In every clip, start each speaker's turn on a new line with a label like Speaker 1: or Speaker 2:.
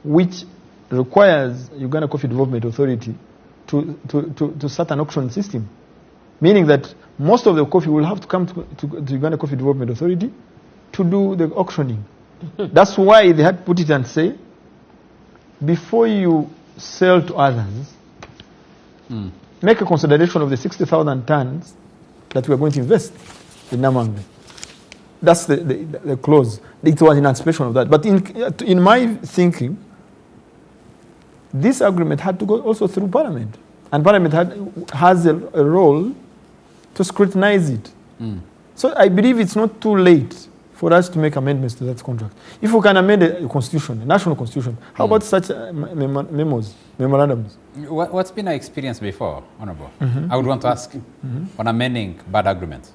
Speaker 1: which requires Uganda Coffee Development Authority to start an auction system, meaning that most of the coffee will have to come to Uganda Coffee Development Authority to do the auctioning. That's why they had to put it and say, before you sell to others, make a consideration of the 60,000 tons that we are going to invest in Namangwe. That's the clause. It was in anticipation of that. But in my thinking, this agreement had to go also through Parliament. And Parliament has a role to scrutinize it. So I believe it's not too late for us to make amendments to that contract. If we can amend a constitution, a national constitution, how about such memorandums?
Speaker 2: What's been our experience before, Honorable? I would want to ask on amending bad agreements,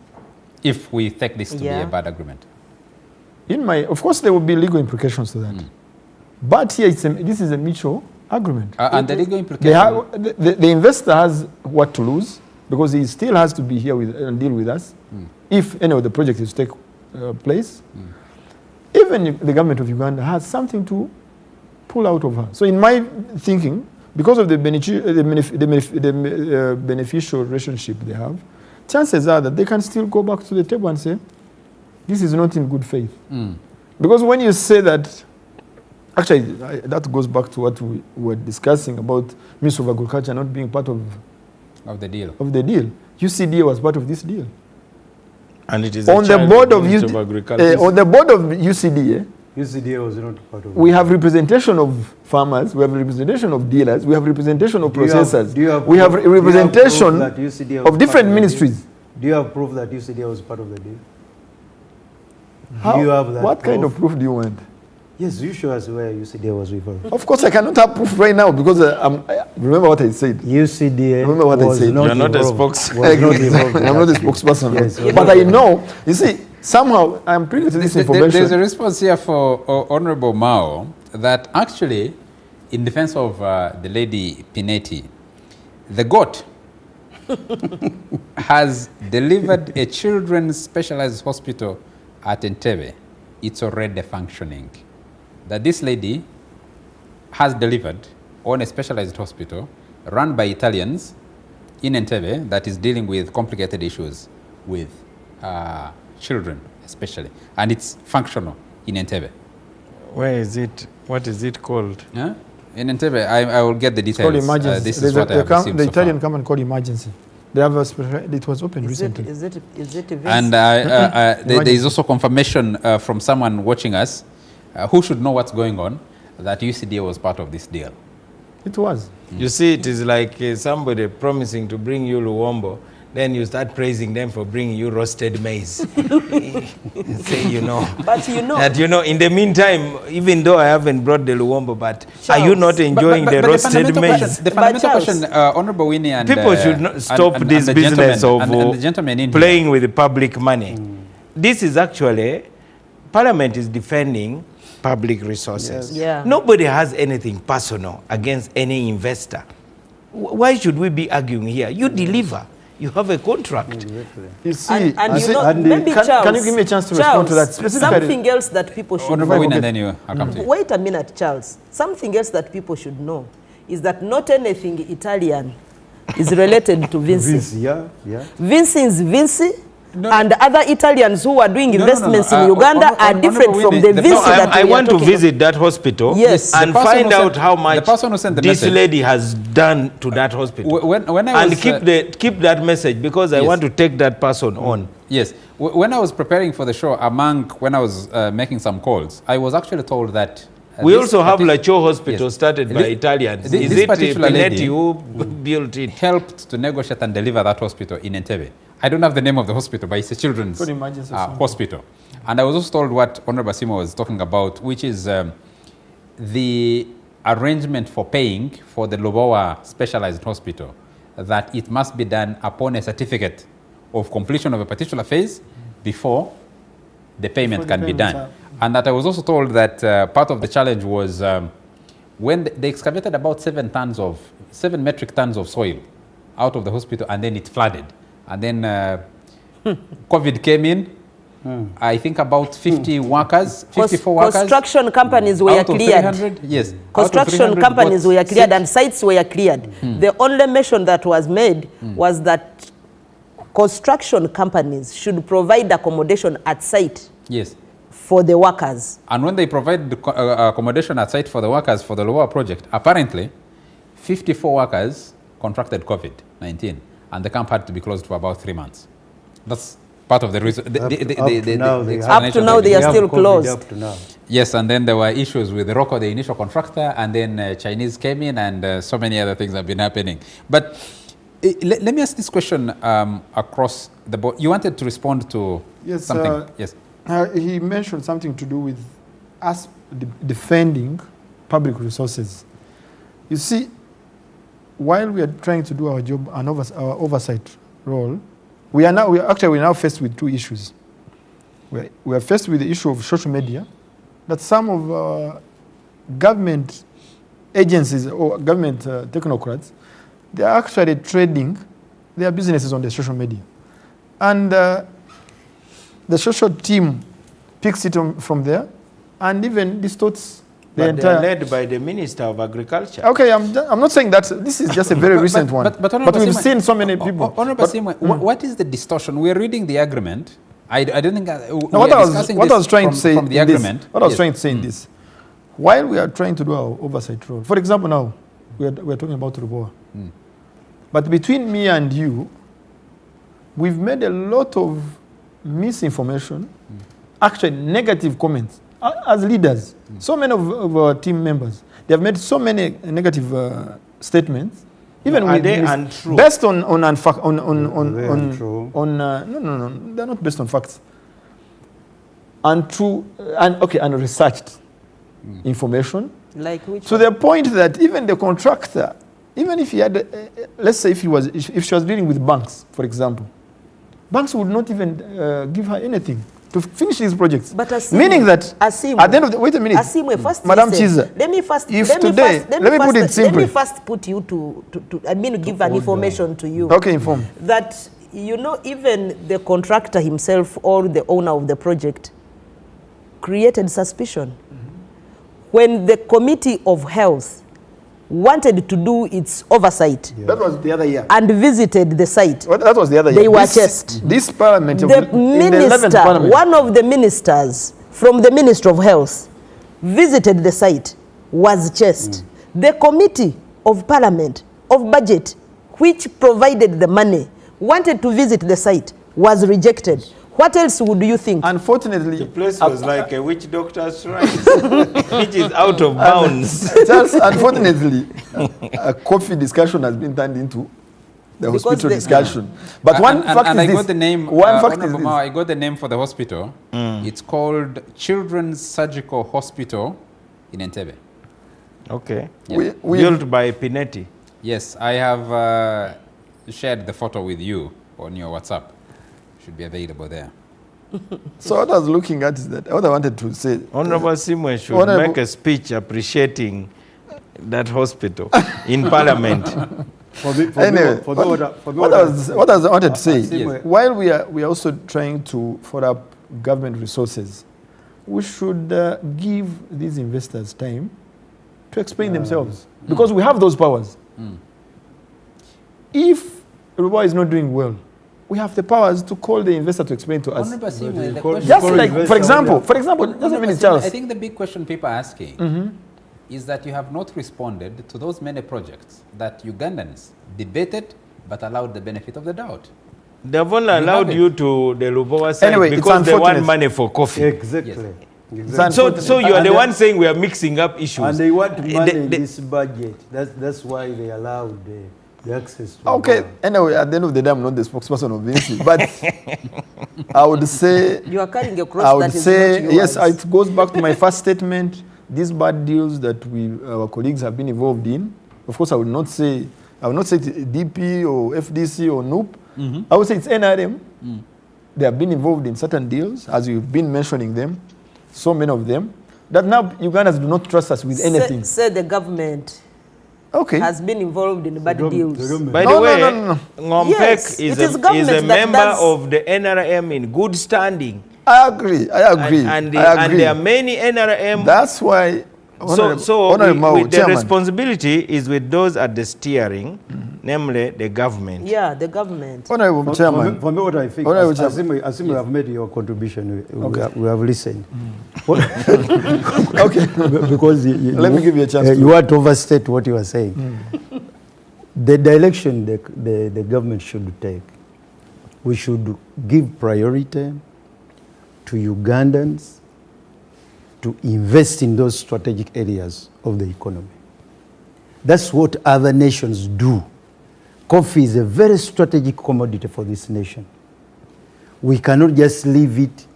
Speaker 2: if we take this to be a bad agreement.
Speaker 1: Of course, there will be legal implications to that. But here, this is a mutual agreement.
Speaker 2: And the legal implications?
Speaker 1: The investor has what to lose, because he still has to be here and deal with us if any of the project is to take place. Even the government of Uganda has something to pull out of her. So in my thinking, because of the beneficial relationship they have, chances are that they can still go back to the table and say, this is not in good faith. Because when you say that, actually, that goes back to what we were discussing about Ministry of Agriculture not being part of the deal. UCDA was part of this deal.
Speaker 3: And it is
Speaker 1: on the board of on the board of UCDA.
Speaker 4: UCDA was not part of.
Speaker 1: We have representation of farmers. We have representation of dealers. We have representation of processors. We have representation of different ministries.
Speaker 4: Do you have proof that UCDA was part of the deal?
Speaker 1: Do you have that? What kind of proof do you want?
Speaker 4: Yes, you show us where UCDA was involved.
Speaker 1: Of course, I cannot have proof right now because remember what I said.
Speaker 4: UCDA.
Speaker 1: Remember what I said.
Speaker 3: You're not a spokesperson.
Speaker 1: I'm not a spokesperson. Yes, but I know. You see, somehow I'm privy to this information.
Speaker 2: There's a response here for Honorable Mao that actually, in defense of the lady Pinetti, the GOAT has delivered a children's specialized hospital at Entebbe. It's already functioning. That this lady has delivered on a specialized hospital run by Italians in Entebbe that is dealing with complicated issues with children especially. And it's functional in Entebbe.
Speaker 3: Where is it? What is it called?
Speaker 2: Yeah? In Entebbe, I will get the details.
Speaker 1: It's called emergency.
Speaker 2: This is what I have received
Speaker 1: the
Speaker 2: so
Speaker 1: Italian
Speaker 2: far.
Speaker 1: come and call emergency. They have it was opened recently.
Speaker 5: Is it
Speaker 2: and there is also confirmation from someone watching us who should know what's going on, that UCDA was part of this deal.
Speaker 1: It was.
Speaker 3: You see, it is like somebody promising to bring you Luwombo, then you start praising them for bringing you roasted maize. Say,
Speaker 5: But
Speaker 3: that, in the meantime, even though I haven't brought the Luwombo, but Charles, are you not enjoying the roasted maize?
Speaker 2: The fundamental question, Honorable Winnie and...
Speaker 3: People should not stop this business of playing with the public money. This is actually, Parliament is defending public resources.
Speaker 5: Yes. Yeah.
Speaker 3: Nobody has anything personal against any investor. Why should we be arguing here? You deliver. You have a contract.
Speaker 4: Exactly.
Speaker 1: You see,
Speaker 5: maybe Charles,
Speaker 1: can you give me a chance to respond to that?
Speaker 5: Something else that people should know.
Speaker 2: And then I'll come to you.
Speaker 5: Wait a minute, Charles. Something else that people should know is that not anything Italian is related to Vinci. Vinci is Vinci. And other Italians who are doing investments in Uganda are different from the Vinci that
Speaker 3: I want to visit that hospital and find out how much this lady has done to that hospital. And keep that message, because I want to take that person on.
Speaker 2: Yes. When I was preparing for the show, when I was making some calls, I was actually told that
Speaker 3: we also have Lacho Hospital started by Italians. Is it Pinetti who built it?
Speaker 2: Helped to negotiate and deliver that hospital in Entebbe. I don't have the name of the hospital, but it's a children's hospital. And I was also told what Honorable Basimo was talking about, which is the arrangement for paying for the Lobowa specialized hospital, that it must be done upon a certificate of completion of a particular phase before the payment can be done. And that I was also told that part of the challenge was when they excavated about 7 metric tons of soil out of the hospital, and then it flooded. And then COVID came in, I think about 50 workers, 54 workers.
Speaker 5: Construction companies were cleared.
Speaker 2: Yes.
Speaker 5: Construction companies were cleared and sites were cleared. The only mention that was made was that construction companies should provide accommodation at site.
Speaker 2: Yes.
Speaker 5: For the workers.
Speaker 2: And when they provide the accommodation at site for the workers for the lower project, apparently 54 workers contracted COVID-19 and the camp had to be closed for about 3 months. That's part of the reason.
Speaker 5: Up to now, they are still closed. Up to now.
Speaker 2: Yes, and then there were issues with Rocco, the initial contractor, and then Chinese came in, and so many other things have been happening. But let me ask this question across the board. You wanted to respond to something? Yes.
Speaker 1: He mentioned something to do with us defending public resources. You see, while we are trying to do our job, our oversight role, we are now faced with two issues. We are faced with the issue of social media, that some of government agencies or government technocrats, they are actually trading their businesses on the social media. And the social team picks it from there and even distorts the entire...
Speaker 3: But they're led by the Minister of Agriculture.
Speaker 1: Okay, I'm not saying that. This is just a very recent one. But we've seen so many people.
Speaker 2: Honorable Simwe, what is the distortion? We're reading the agreement. I don't think...
Speaker 1: what I was trying to say from the agreement. What I was trying to say in this, while we are trying to do our oversight role, for example now, we're talking about Ruboa. But between me and you, we've made a lot of misinformation, actually negative comments as leaders. So many of our team members, they have made so many negative statements, even
Speaker 3: with untrue?
Speaker 1: Based on no, they're not based on facts. Untrue and researched information.
Speaker 5: Like which?
Speaker 1: To the point that even the contractor, even if he had, let's say if she was dealing with banks, for example, banks would not even give her anything to finish these projects.
Speaker 5: But
Speaker 1: meaning that at the end of the, wait a minute, Madam Chiza, let me
Speaker 5: first put you give an information to you.
Speaker 1: Okay, inform.
Speaker 5: That, you know, even the contractor himself or the owner of the project created suspicion. When the Committee of Health wanted to do its oversight.
Speaker 1: That was the other year.
Speaker 5: And visited the site.
Speaker 1: That was the other year.
Speaker 5: They were chased.
Speaker 1: This parliament,
Speaker 5: the minister, one of the ministers from the Ministry of Health, visited the site, was chased. The Committee of Parliament of Budget, which provided the money, wanted to visit the site, was rejected. What else would you think?
Speaker 1: Unfortunately,
Speaker 3: the place was like a witch doctor's shrine, which is out of bounds.
Speaker 1: Just unfortunately, a coffee discussion has been turned into the hospital discussion. But one fact is
Speaker 2: I
Speaker 1: this.
Speaker 2: got the name. I got the name for the hospital. It's called Children's Surgical Hospital in Entebbe.
Speaker 3: Okay. Yeah. Built by Pinetti.
Speaker 2: Yes, I have shared the photo with you on your WhatsApp. Should be available there.
Speaker 1: So what I was looking at is that what I wanted to say.
Speaker 3: Honorable Simwe should make a speech appreciating that hospital in Parliament.
Speaker 1: What I wanted to say, while we are also trying to follow up government resources, we should give these investors time to explain themselves, because we have those powers. If Ruboa is not doing well, we have the powers to call the investor to explain to us. Just like, for example, doesn't mean Charles.
Speaker 2: I think the big question people are asking is that you have not responded to those many projects that Ugandans debated but allowed the benefit of the doubt.
Speaker 3: They've only allowed you to the Ruboa side because they want money for coffee.
Speaker 4: Exactly.
Speaker 3: Yes. So you are the one saying we are mixing up issues.
Speaker 4: And they want money in this budget. That's why they allowed the access to
Speaker 1: anyway, at the end of the day, I'm not the spokesperson of Vinci, but I would say...
Speaker 5: You are carrying a cross that is not yours.
Speaker 1: Yes, it goes back to my first statement. These bad deals that our colleagues have been involved in, of course, I will not say DP or FDC or NUP. I would say it's NRM. They have been involved in certain deals, as you've been mentioning them, so many of them, that now Ugandans do not trust us with anything.
Speaker 5: Say the government has been involved in bad deals.
Speaker 3: By the way, Ngompek is a member of the NRM in good standing.
Speaker 4: I agree.
Speaker 3: And there are many NRM.
Speaker 1: That's why.
Speaker 3: The responsibility is with those at the steering, namely the government.
Speaker 5: Yeah, the government.
Speaker 1: Honorable Chairman.
Speaker 4: For me, what I think, as we have made your contribution, we have listened.
Speaker 1: Okay.
Speaker 4: Because
Speaker 1: let me give you a chance.
Speaker 4: You want to overstate what you are saying. The direction the government should take, we should give priority to Ugandans to invest in those strategic areas of the economy. That's what other nations do. Coffee is a very strategic commodity for this nation. We cannot just leave it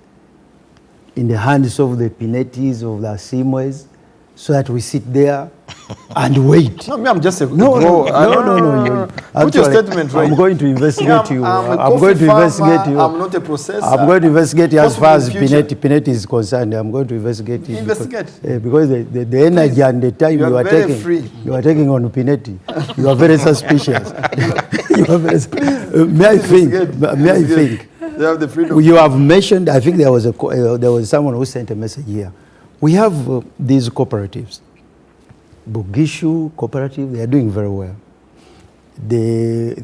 Speaker 4: in the hands of the Pinetis, of the Asimwes, so that we sit there and wait.
Speaker 1: No, I'm just a
Speaker 4: No.
Speaker 1: Put your statement right.
Speaker 4: I'm going to investigate you.
Speaker 1: I'm going to investigate you. I'm not a processor.
Speaker 4: I'm going to investigate you as far as Pineti is concerned. I'm going to investigate you.
Speaker 1: Investigate.
Speaker 4: Because the energy and the time you are taking on Pineti, you are very suspicious. May I think?
Speaker 1: They have the freedom.
Speaker 4: You have mentioned, I think there was someone who sent a message here. We have these cooperatives. Bugishu cooperative, they are doing very well.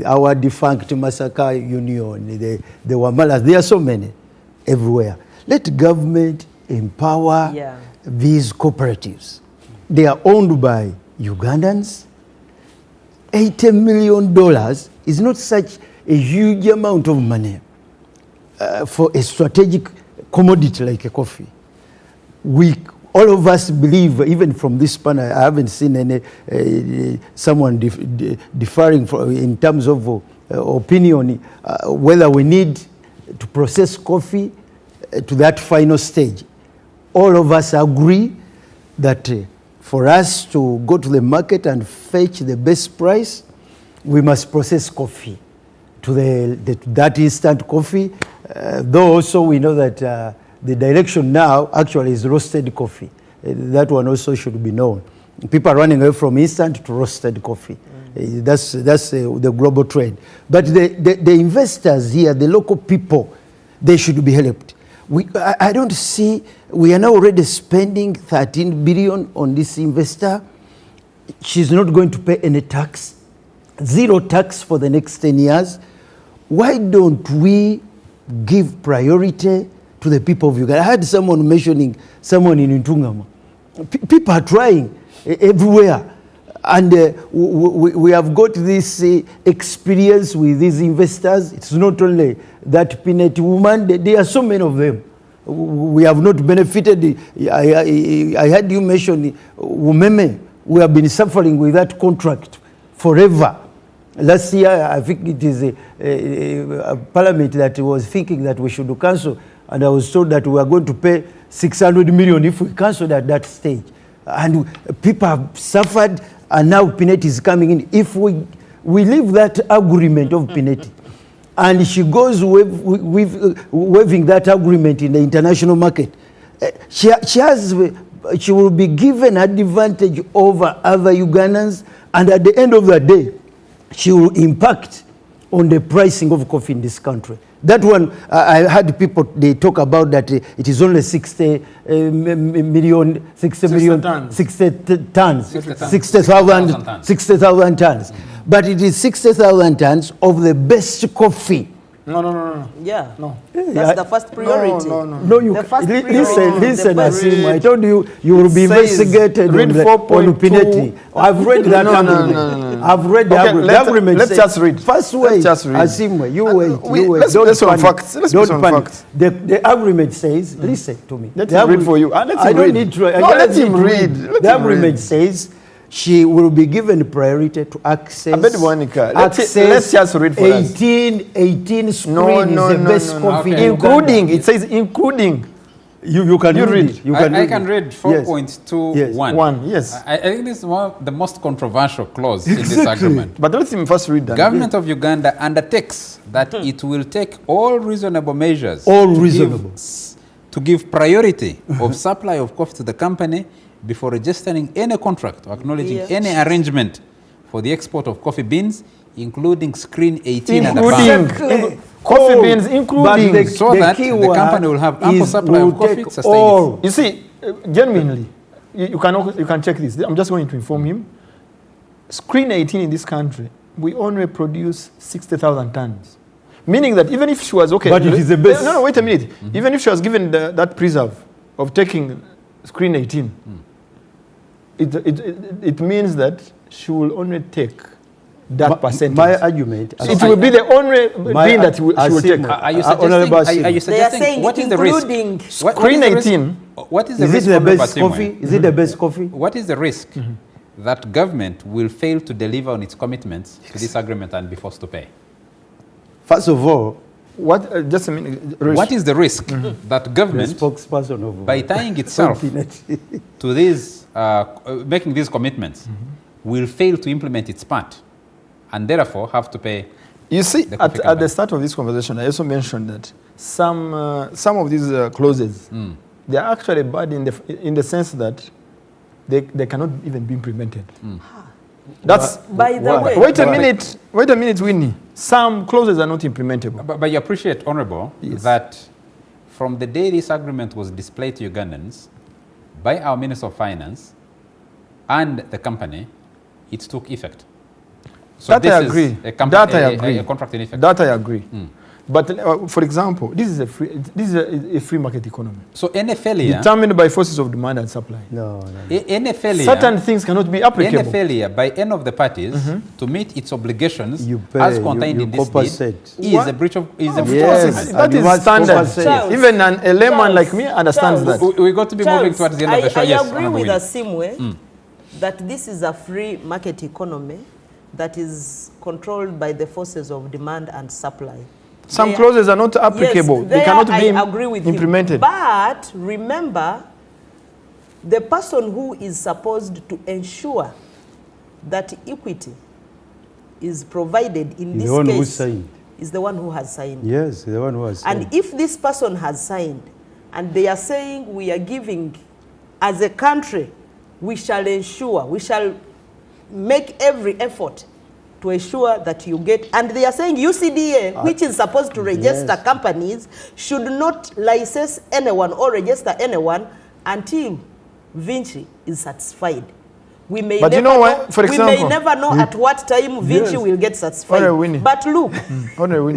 Speaker 4: Our defunct Masaka Union, the Wamalas, there are so many everywhere. Let government empower these cooperatives. They are owned by Ugandans. $80 million is not such a huge amount of money for a strategic commodity like a coffee. All of us believe, even from this panel, I haven't seen any someone differing in terms of opinion whether we need to process coffee to that final stage. All of us agree that for us to go to the market and fetch the best price, we must process coffee to that instant coffee. Though also we know that the direction now actually is roasted coffee. That one also should be known. People are running away from instant to roasted coffee. That's the global trend. But the investors here, the local people, they should be helped. I don't see, we are now already spending 13 billion on this investor. She's not going to pay any tax, zero tax for the next 10 years. Why don't we give priority to the people of Uganda? I heard someone mentioning someone in Ntungama. People are trying everywhere. And we have got this experience with these investors. It's not only that Pineti woman, there are so many of them. We have not benefited. I heard you mention Umeme. We have been suffering with that contract forever. Last year, I think it is a parliament that was thinking that we should cancel. And I was told that we are going to pay 600 million if we cancel at that stage. And people have suffered, and now Pineti is coming in. If we leave that agreement of Pineti, and she goes waiving that agreement in the international market, she will be given advantage over other Ugandans, and at the end of the day, she will impact on the pricing of coffee in this country. That one, I had people, they talk about that it is only 60 thousand tons. But it is 60,000 tons of the best coffee.
Speaker 1: No.
Speaker 5: Yeah. No. That's the first priority.
Speaker 4: No, you listen, Asim. I told you, you will be investigated on Pineti. I've read that agreement. I've read the agreement.
Speaker 1: Let's just read.
Speaker 4: First wait, Asim, you wait.
Speaker 1: Let's put some facts. Don't panic.
Speaker 4: The agreement says, listen to me.
Speaker 1: Let him read for you.
Speaker 4: I don't need to.
Speaker 1: Let him read.
Speaker 4: The agreement says she will be given priority to access.
Speaker 1: Let's just read for
Speaker 4: 18 screen is the best coffee.
Speaker 1: Okay. Including, it says including.
Speaker 4: You can read.
Speaker 2: I can read 4.21.
Speaker 1: Yes. One, yes.
Speaker 2: I think this is one of the most controversial clause in this agreement.
Speaker 1: But let him first read that.
Speaker 2: Government of Uganda undertakes that it will take all reasonable measures to give priority of supply of coffee to the company before registering any contract or acknowledging any arrangement for the export of coffee beans, including screen 18 and above.
Speaker 1: Coffee beans, including
Speaker 2: so that the company will have ample supply of coffee to sustain it.
Speaker 1: You see, genuinely, you can check this. I'm just going to inform him. Screen 18 in this country, we only produce 60,000 tons. Meaning that even if she was okay...
Speaker 4: But it is the best...
Speaker 1: No, wait a minute. Even if she was given that preserve of taking screen 18, it means that she will only take that percentage.
Speaker 4: My argument...
Speaker 1: It will be the only bean that she will take.
Speaker 2: Are you suggesting what is the risk?
Speaker 1: Screen 18...
Speaker 2: What is the risk?
Speaker 4: Is it the best coffee? Is it the best coffee?
Speaker 2: What is the risk that government will fail to deliver on its commitments to this agreement and be forced to pay?
Speaker 4: First of all,
Speaker 1: just a minute.
Speaker 2: What is the risk that government, by tying itself to these, making these commitments, will fail to implement its part and therefore have to pay?
Speaker 1: You see, at the start of this conversation, I also mentioned that some of these clauses, they are actually bad in the sense that they cannot even be implemented. That's
Speaker 5: by the way.
Speaker 1: Wait a minute, Winnie. Some clauses are not implementable.
Speaker 2: But you appreciate, Honorable, that from the day this agreement was displayed to Ugandans by our Minister of Finance and the company, it took effect. So
Speaker 1: that I agree.
Speaker 2: A contract in effect.
Speaker 1: That I agree. But for example, this is a free market economy.
Speaker 2: So any failure
Speaker 1: determined by forces of demand and supply.
Speaker 4: No.
Speaker 2: Any failure,
Speaker 1: certain things cannot be applicable.
Speaker 2: Any failure by any of the parties to meet its obligations as contained in this deed is a breach of
Speaker 1: that is standard. Even a layman like me understands that.
Speaker 2: We got to be moving towards the end of the show.
Speaker 5: I agree with Asimwe that this is a free market economy that is controlled by the forces of demand and supply.
Speaker 1: Some clauses are not applicable.
Speaker 5: Yes,
Speaker 1: they cannot be
Speaker 5: agree with
Speaker 1: implemented.
Speaker 5: Him. But remember, the person who is supposed to ensure that equity is provided in this case is the one who has signed.
Speaker 4: Yes, the one who has signed.
Speaker 5: And if this person has signed, and they are saying we are giving, as a country, we shall ensure, we shall make every effort to ensure that you get, and they are saying UCDA, which is supposed to register companies, should not license anyone or register anyone until Vinci is satisfied. We may
Speaker 1: but
Speaker 5: never
Speaker 1: you know what? For example,
Speaker 5: we may never know at what time Vinci will get satisfied. But look,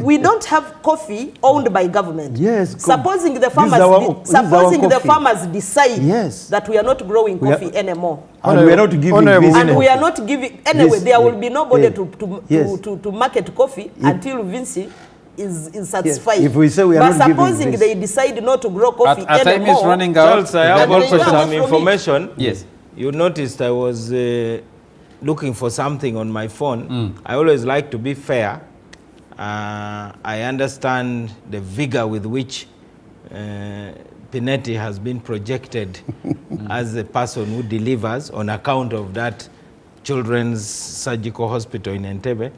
Speaker 5: we don't have coffee owned by government.
Speaker 4: Yes.
Speaker 5: Supposing the farmers decide that we are not growing coffee anymore.
Speaker 4: And we are not giving
Speaker 5: and we are not giving anyway. There will be nobody to market coffee until Vinci is satisfied.
Speaker 4: If we say we are
Speaker 5: but not supposing they decide not to grow coffee
Speaker 2: our time is running out.
Speaker 3: Charles, I have also some information.
Speaker 2: Yes.
Speaker 3: You noticed I was looking for something on my phone. I always like to be fair. I understand the vigor with which Pinetti has been projected as the person who delivers on account of that children's surgical hospital in Entebbe.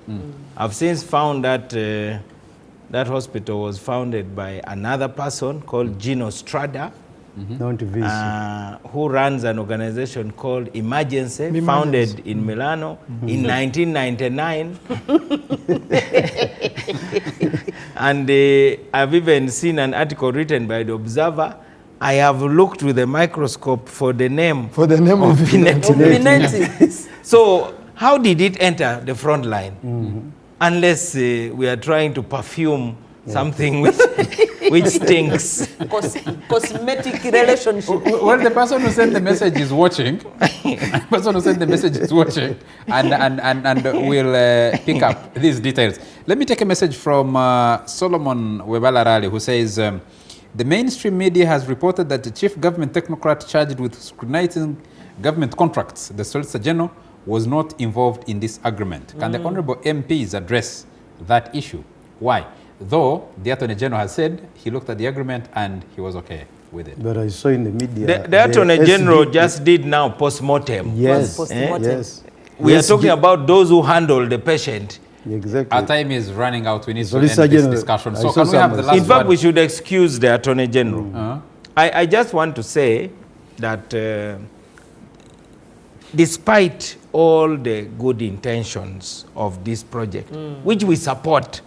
Speaker 3: I've since found that that hospital was founded by another person called Gino Strada, who runs an organization called Emergency, founded in Milano in 1999. And I've even seen an article written by the Observer. I have looked with a microscope for the name of Pinetti. So how did it enter the front line? Unless we are trying to perfume something which stinks.
Speaker 5: Cosmetic relationship.
Speaker 2: Well, the person who sent the message is watching. The person who sent the message is watching, and will pick up these details. Let me take a message from Solomon Webalarali, who says, the mainstream media has reported that the chief government technocrat charged with scrutinizing government contracts, the Solicitor General, was not involved in this agreement. Can the Honourable MPs address that issue? Why? Though the Attorney General has said he looked at the agreement and he was okay with it.
Speaker 4: But I saw in the media...
Speaker 3: The Attorney General just did now post-mortem.
Speaker 4: Yes.
Speaker 3: Yes. We are talking about those who handle the patient.
Speaker 4: Exactly.
Speaker 2: Our time is running out. We need to end this discussion. So can we have the last
Speaker 3: In fact, we should excuse the Attorney General. I just want to say that despite all the good intentions of this project, which we support,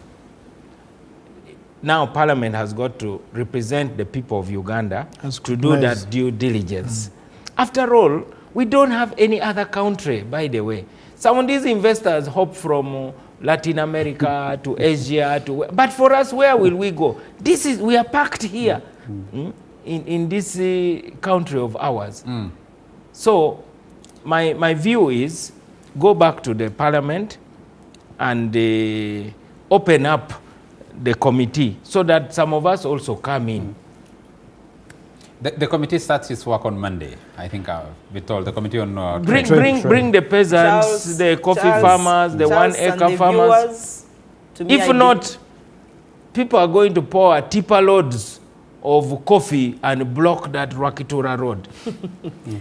Speaker 3: now Parliament has got to represent the people of Uganda
Speaker 1: As
Speaker 3: to do that due diligence. After all, we don't have any other country, by the way. Some of these investors hop from Latin America to Asia, but for us, where will we go? We are packed here in this country of ours. So my view is, go back to the Parliament and open up the committee so that some of us also come in.
Speaker 2: The committee starts its work on Monday. I think we told the committee on
Speaker 3: bring the peasants, the coffee farmers, the 1 acre farmers. If not, people are going to pour tipper loads of coffee and block that Rwakitura road.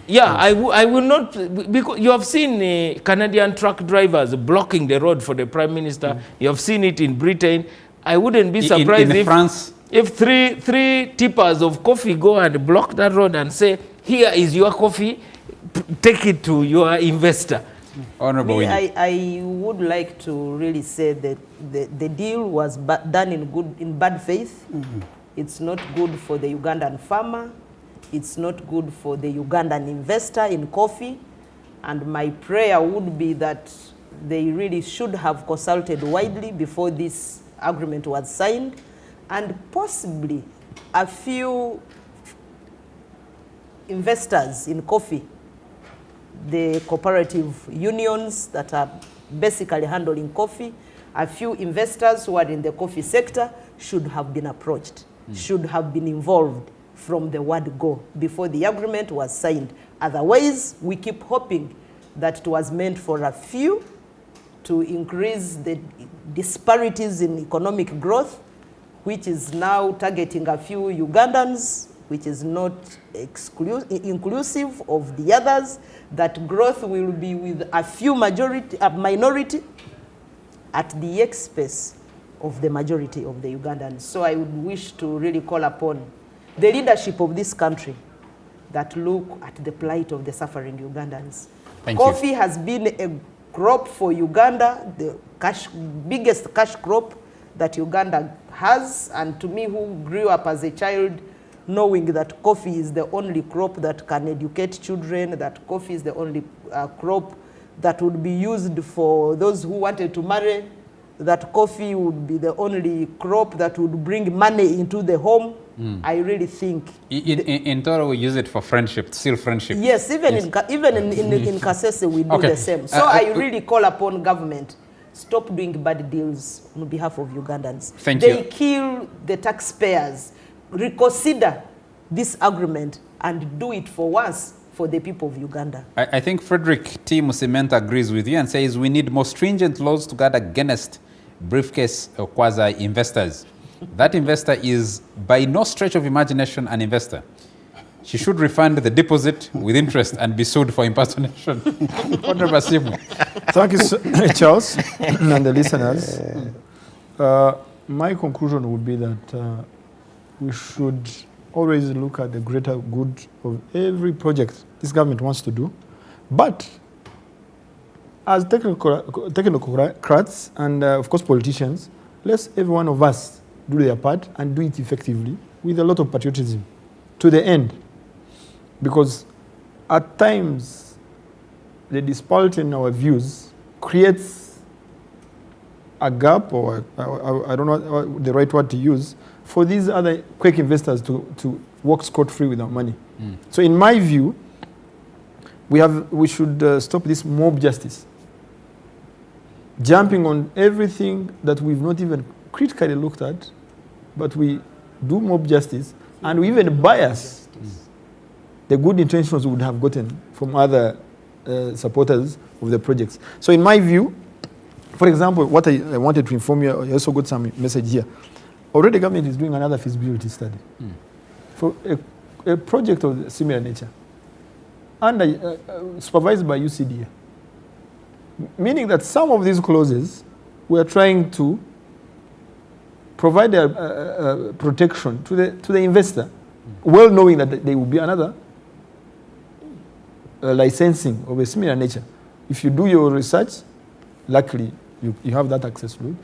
Speaker 3: Yeah, I will not, because you have seen Canadian truck drivers blocking the road for the Prime Minister. You have seen it in Britain. I wouldn't be surprised if three tippers of coffee go and block that road and say, here is your coffee, take it to your investor.
Speaker 2: Honorable
Speaker 5: I would like to really say that the deal was done in bad faith. It's not good for the Ugandan farmer. It's not good for the Ugandan investor in coffee. And my prayer would be that they really should have consulted widely before this agreement was signed, and possibly a few investors in coffee, the cooperative unions that are basically handling coffee, a few investors who are in the coffee sector should have been approached, should have been involved from the word go before the agreement was signed. Otherwise, we keep hoping that it was meant for a few to increase the disparities in economic growth, which is now targeting a few Ugandans, which is not inclusive of the others. That growth will be with a few minority at the expense of the majority of the Ugandans. So I would wish to really call upon the leadership of this country that look at the plight of the suffering Ugandans. Coffee has been a crop for Uganda, the biggest cash crop that Uganda has, and to me, who grew up as a child knowing that coffee is the only crop that can educate children, that coffee is the only crop that would be used for those who wanted to marry, that coffee would be the only crop that would bring money into the home. I really think
Speaker 2: in total we use it for friendship, still friendship.
Speaker 5: Yes, even in Kasese we do the same. So I really call upon government, stop doing bad deals on behalf of Ugandans. They kill the taxpayers. Reconsider this agreement and do it for once for the people of Uganda.
Speaker 2: I think Frederick T. Musimenta agrees with you and says we need more stringent laws to guard against briefcase or quasi-investors. That investor is by no stretch of imagination an investor. She should refund the deposit with interest and be sued for impersonation.
Speaker 1: Thank you, Charles, and the listeners. My conclusion would be that we should always look at the greater good of every project this government wants to do. But as technocrats and, of course, politicians, let's every one of us do their part and do it effectively with a lot of patriotism to the end. Because at times, the disparity in our views creates a gap, or I don't know the right word to use, for these other quick investors to walk scot-free with our money. So in my view, we should stop this mob justice. Jumping on everything that we've not even critically looked at, but we do mob justice, and we even bias the good intentions we would have gotten from other supporters of the projects. So in my view, for example, what I wanted to inform you, I also got some message here. Already the government is doing another feasibility study for a project of similar nature, and supervised by UCDA. Meaning that some of these clauses we are trying to provide a protection to the investor, well knowing that there will be another licensing of a similar nature. If you do your research, luckily you have that access route.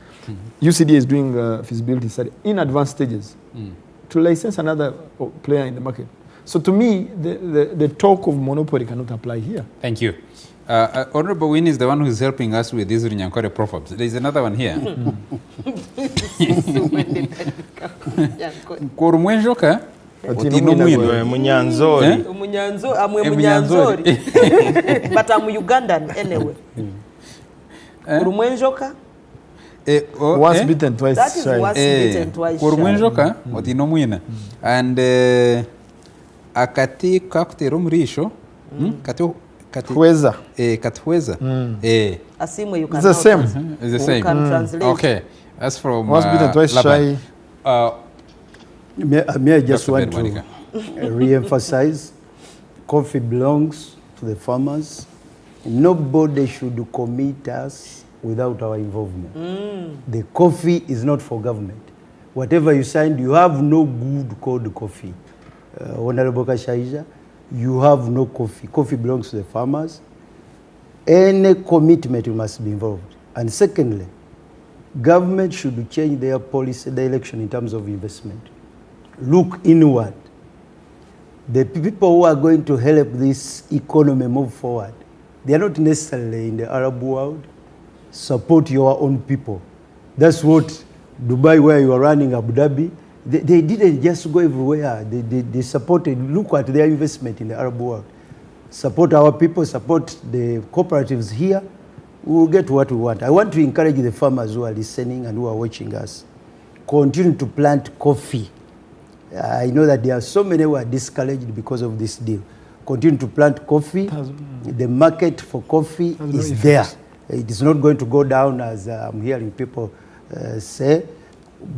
Speaker 1: UCDA is doing a feasibility study in advanced stages to license another player in the market. So to me, the talk of monopoly cannot apply here.
Speaker 2: Thank you. Honorable Win is the one who's helping us with these Runyankore proverbs. There's another one here. Korumwenjoka
Speaker 3: Munyanzori.
Speaker 5: Munyanzori. But I'm Ugandan anyway. Korumwenjoka.
Speaker 1: Once bitten, twice
Speaker 5: That is
Speaker 1: shy.
Speaker 5: once bitten, twice shy.
Speaker 2: Korumwenjoka otinomwina. And akati kakutera omurisho
Speaker 1: Huweza.
Speaker 2: Katweza.
Speaker 5: Asimwe you
Speaker 1: It's the same.
Speaker 2: It's the same.
Speaker 5: You can translate.
Speaker 2: Okay. That's from
Speaker 1: Once bitten, twice
Speaker 2: Laban.
Speaker 1: shy.
Speaker 4: May I just
Speaker 2: Dr.
Speaker 4: want to
Speaker 2: Monica.
Speaker 4: re-emphasize, coffee belongs to the farmers. Nobody should commit us without our involvement. The coffee is not for government. Whatever you signed, you have no good called coffee. Honorable Kashaija, you have no coffee. Coffee belongs to the farmers. Any commitment, you must be involved. And secondly, government should change their policy direction in terms of investment. Look inward. The people who are going to help this economy move forward, they are not necessarily in the Arab world. Support your own people. That's what Dubai, where you are running Abu Dhabi, they didn't just go everywhere. They supported, look at their investment in the Arab world. Support our people, support the cooperatives here. We will get what we want. I want to encourage the farmers who are listening and who are watching us. Continue to plant coffee. I know that there are so many who are discouraged because of this deal. Continue to plant coffee. The market for coffee is there. It is not going to go down as I'm hearing people say.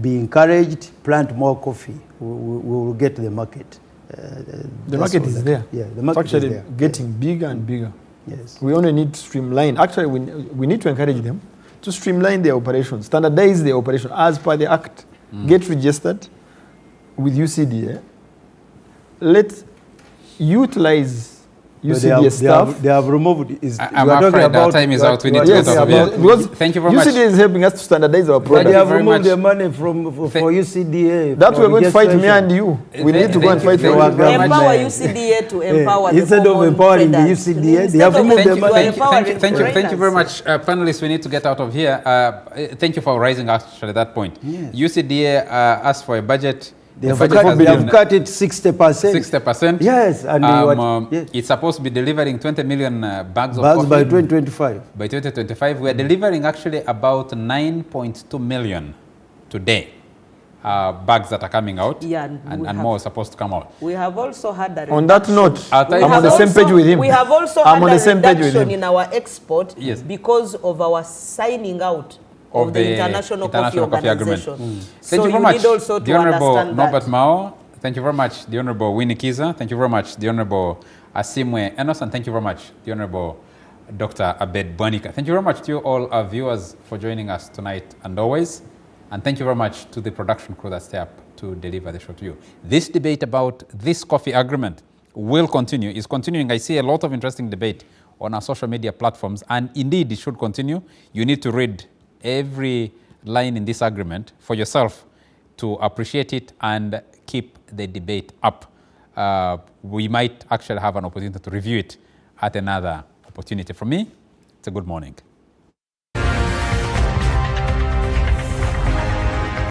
Speaker 4: Be encouraged, plant more coffee. We will get the market.
Speaker 1: The market is there.
Speaker 4: Yeah, the market
Speaker 1: it's actually
Speaker 4: is there.
Speaker 1: getting bigger and bigger.
Speaker 4: Yes.
Speaker 1: We only need to streamline. Actually, we need to encourage them to streamline their operations, standardize their operation as per the Act. Get registered with UCDA. Let's utilize UCDA staff.
Speaker 4: They have removed.
Speaker 2: I'm afraid our time is out. We need to get out of here.
Speaker 1: Because
Speaker 2: Thank you very much.
Speaker 1: UCDA is helping us to standardize our
Speaker 4: But
Speaker 1: product.
Speaker 4: they have
Speaker 2: very
Speaker 4: removed
Speaker 2: much.
Speaker 4: their money for UCDA.
Speaker 1: That
Speaker 4: for
Speaker 1: we're going to fight, me
Speaker 4: registration.
Speaker 1: and you. We need to go and fight for
Speaker 2: Thank
Speaker 1: our
Speaker 2: you very
Speaker 1: government.
Speaker 2: much.
Speaker 5: Empower UCDA to empower the
Speaker 4: Instead of
Speaker 5: common
Speaker 4: empowering the
Speaker 5: traders.
Speaker 4: UCDA, they
Speaker 5: Instead
Speaker 4: have
Speaker 5: of
Speaker 4: removed
Speaker 2: Thank
Speaker 4: their
Speaker 2: you,
Speaker 4: money.
Speaker 2: thank you very much, panelists. We need to get out of here. Thank you for raising actually that point.
Speaker 4: Yes.
Speaker 2: UCDA asked for a budget.
Speaker 4: They
Speaker 2: The
Speaker 4: have
Speaker 2: budget has been
Speaker 4: cut it 60%.
Speaker 2: 60%.
Speaker 4: Yes, and yes.
Speaker 2: It's supposed to be delivering 20 million bags of
Speaker 4: Bags
Speaker 2: coffee
Speaker 4: by 2025.
Speaker 2: by 2025. We are delivering actually about 9.2 million today. Bags that are coming out,
Speaker 5: Yeah,
Speaker 2: and more are supposed to come out.
Speaker 5: We have also had a
Speaker 1: On that note,
Speaker 2: Our time
Speaker 1: I'm on the
Speaker 2: is
Speaker 1: same
Speaker 2: up.
Speaker 1: page with him.
Speaker 5: We have also
Speaker 1: I'm on
Speaker 5: had
Speaker 1: the
Speaker 5: a
Speaker 1: same page with
Speaker 5: reduction
Speaker 1: him.
Speaker 5: in our export
Speaker 2: Yes.
Speaker 5: because of our signing out of the International Coffee Organization.
Speaker 2: Thank
Speaker 5: So
Speaker 2: you very much,
Speaker 5: need also
Speaker 2: the
Speaker 5: to
Speaker 2: Honorable
Speaker 5: understand
Speaker 2: Norbert
Speaker 5: that.
Speaker 2: Mao. Thank you very much, the Honorable Winnie Kiza. Thank you very much, the Honorable Asimwe Enos. And thank you very much, the Honorable Dr. Abed Bonica. Thank you very much to you all our viewers for joining us tonight and always. And thank you very much to the production crew that stay up to deliver the show to you. This debate about this coffee agreement will continue, is continuing. I see a lot of interesting debate on our social media platforms, and indeed it should continue. You need to read every line in this agreement for yourself to appreciate it and keep the debate up. We might actually have an opportunity to review it at another opportunity. From me, it's a good morning.